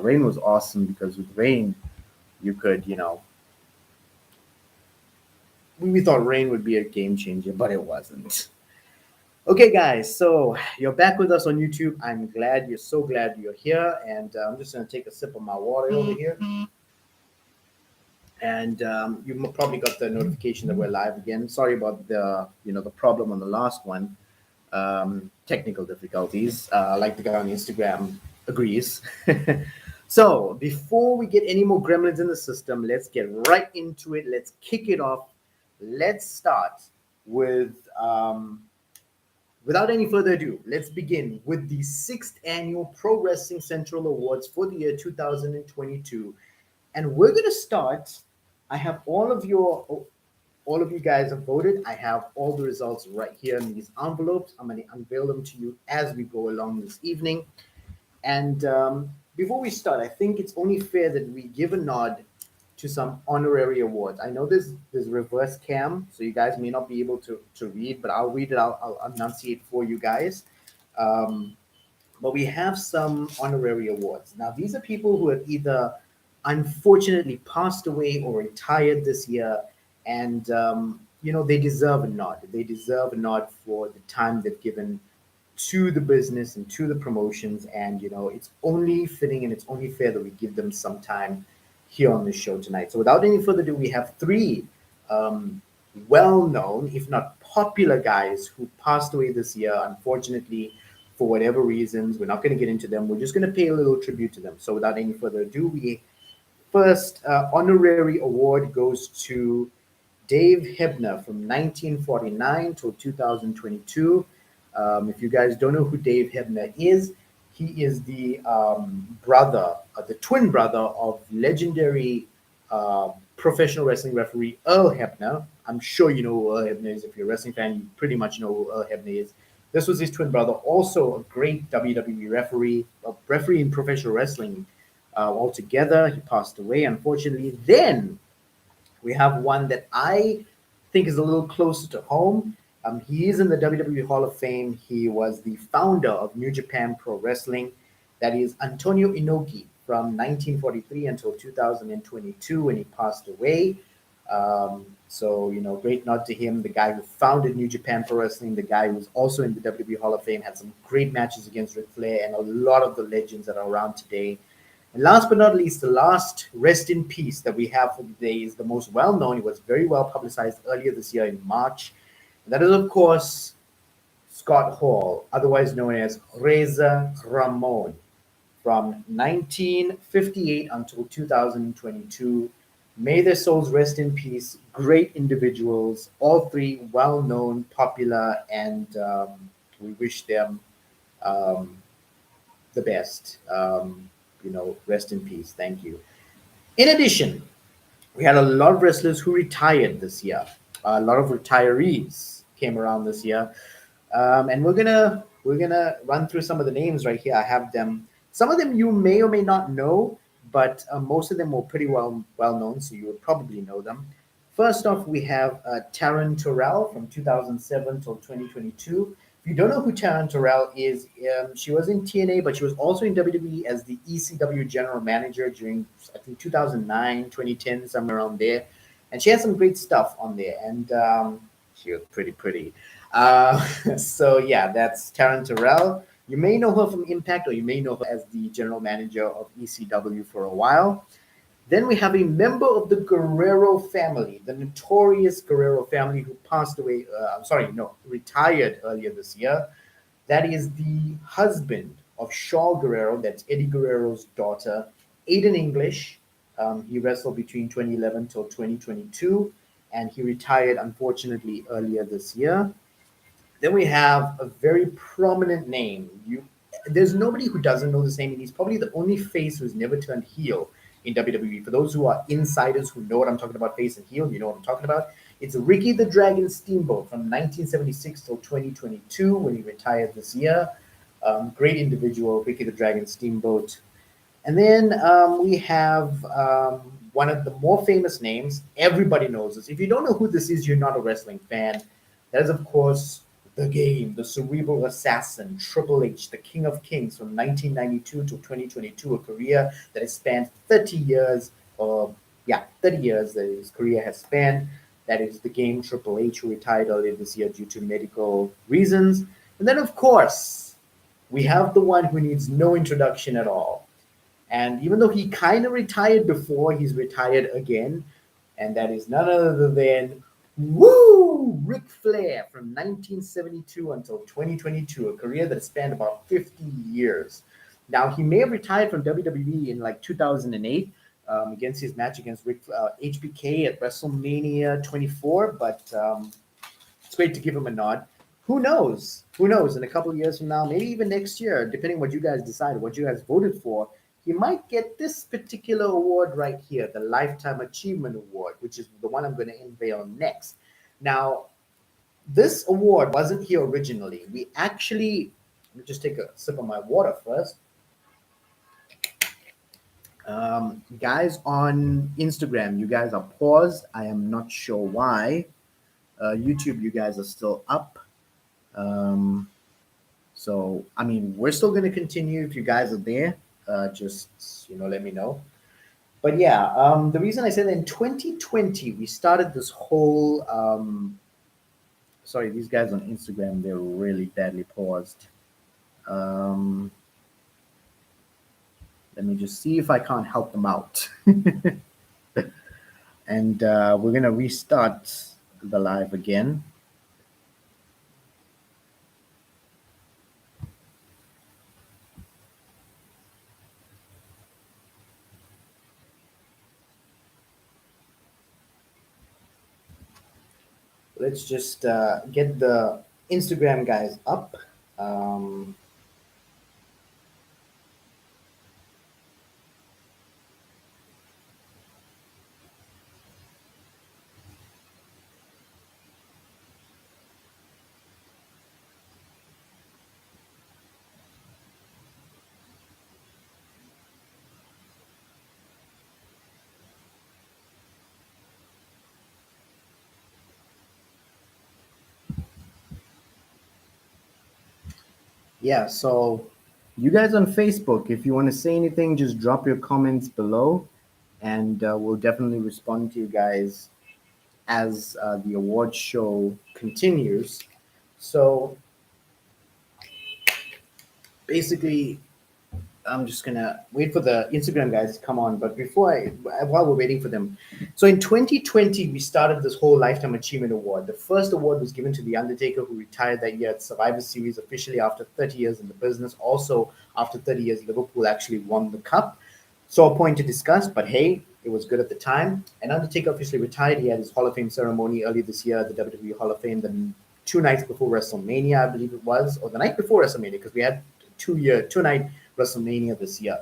Rain was awesome because with Rain, you could, we thought Rain would be a game changer, but it wasn't. Okay, guys, so you're back with us on YouTube. I'm glad, you're so glad you're here. And I'm just going to take a sip of my water over here. And you probably got the notification that we're live again. Sorry about the problem on the last one. Technical difficulties, like the guy on Instagram agrees. So before we get any more gremlins in the system, let's get right into it. Let's kick it off. Let's start with, without any further ado, let's begin with the sixth annual Pro Wrestling Central Awards for the year 2022. And we're going to start. I have all of you guys have voted. I have all the results right here in these envelopes. I'm going to unveil them to you as we go along this evening. And before we start, I think it's only fair that we give a nod to some honorary awards. I know there's reverse cam, so you guys may not be able to read, but I'll read it. I'll enunciate for you guys. Um, but we have some honorary awards. Now, these are people who have either unfortunately passed away or retired this year, and they deserve a nod. They deserve a nod for the time they've given to the business and to the promotions, and it's only fitting and it's only fair that we give them some time here on this show tonight. So, without any further ado, we have three um, well-known, if not popular, guys who passed away this year. Unfortunately, for whatever reasons, we're not going to get into them. We're just going to pay a little tribute to them. So, without any further ado, we first honorary award goes to Dave Hebner from 1949 till 2022. If you guys don't know who Dave Hebner is, he is the brother, the twin brother of legendary professional wrestling referee Earl Hebner. I'm sure you know who Earl Hebner is. If you're a wrestling fan, you pretty much know who Earl Hebner is. This was his twin brother, also a great WWE referee, a referee in professional wrestling altogether. He passed away, unfortunately. Then we have one that I think is a little closer to home. He is in the WWE Hall of Fame. He was the founder of New Japan Pro Wrestling. That is Antonio Inoki from 1943 until 2022 when he passed away. Great nod to him, the guy who founded New Japan Pro Wrestling, the guy who's also in the WWE Hall of Fame, had some great matches against Ric Flair and a lot of the legends that are around today. And last but not least, the last rest in peace that we have for today is the most well known. It was very well publicized earlier this year in March. And that is, of course, Scott Hall, otherwise known as Reza Ramon, from 1958 until 2022. May their souls rest in peace. Great individuals, all three well known, popular, and we wish them um, the best. Rest in peace. Thank you. In addition, we had a lot of wrestlers who retired this year. A lot of retirees came around this year, and we're gonna run through some of the names right here. I have them. Some of them you may or may not know, but most of them were pretty well known, so you would probably know them. First off, we have Taryn Terrell from 2007 till 2022. If you don't know who Taryn Terrell is, she was in TNA, but she was also in WWE as the ECW general manager during, I think, 2009, 2010, somewhere around there. And she had some great stuff on there, and she was pretty pretty. So yeah, that's Taryn Terrell. You may know her from Impact, or you may know her as the general manager of ECW for a while. Then we have a member of the Guerrero family, the notorious Guerrero family, who passed away. Retired earlier this year. That is the husband of Shaw Guerrero. That's Eddie Guerrero's daughter, Aiden English. He wrestled between 2011 till 2022, and he retired unfortunately earlier this year. Then we have a very prominent name. There's nobody who doesn't know this name, and he's probably the only face who's never turned heel in WWE. For those who are insiders who know what I'm talking about, face and heel, you know what I'm talking about. It's Ricky the Dragon Steamboat from 1976 till 2022 when he retired this year. Great individual, Ricky the Dragon Steamboat. And then we have one of the more famous names. Everybody knows this. If you don't know who this is, you're not a wrestling fan. That is, of course, the game, the cerebral assassin, Triple H, the King of Kings from 1992 to 2022, a career that has spanned 30 years, or yeah, 30 years that his career has spanned. That is the game Triple H, who retired earlier this year due to medical reasons. And then, of course, we have the one who needs no introduction at all. And even though he kind of retired before, he's retired again. And that is none other than Ric Flair from 1972 until 2022, a career that spanned about 50 years. Now, he may have retired from WWE in like 2008 against his match against HBK at WrestleMania 24, but it's great to give him a nod. Who knows? Who knows? In a couple of years from now, maybe even next year, depending what you guys decide, what you guys voted for, he might get this particular award right here, the Lifetime Achievement Award, which is the one I'm going to unveil next. Now, this award wasn't here originally. We actually, let me just take a sip of my water first. Guys on Instagram, you guys are paused. I am not sure why. YouTube, you guys are still up. So, I mean, we're still going to continue if you guys are there. Just, let me know. But yeah, the reason I said that in 2020, we started this whole. Sorry, these guys on Instagram, they're really badly paused. Let me just see if I can't help them out. And we're going to restart the live again. Let's just get the Instagram guys up. Yeah, so you guys on Facebook, if you want to say anything, just drop your comments below, and we'll definitely respond to you guys as the award show continues. So basically, I'm just gonna wait for the Instagram guys to come on. But while we're waiting for them, so in 2020 we started this whole Lifetime Achievement Award. The first award was given to The Undertaker, who retired that year at Survivor Series officially after 30 years in the business. Also, after 30 years, Liverpool actually won the cup. So a point to discuss, but hey, it was good at the time. And Undertaker officially retired. He had his Hall of Fame ceremony earlier this year at the WWE Hall of Fame. The 2 nights before WrestleMania, I believe it was, or the night before WrestleMania, because we had two night WrestleMania this year.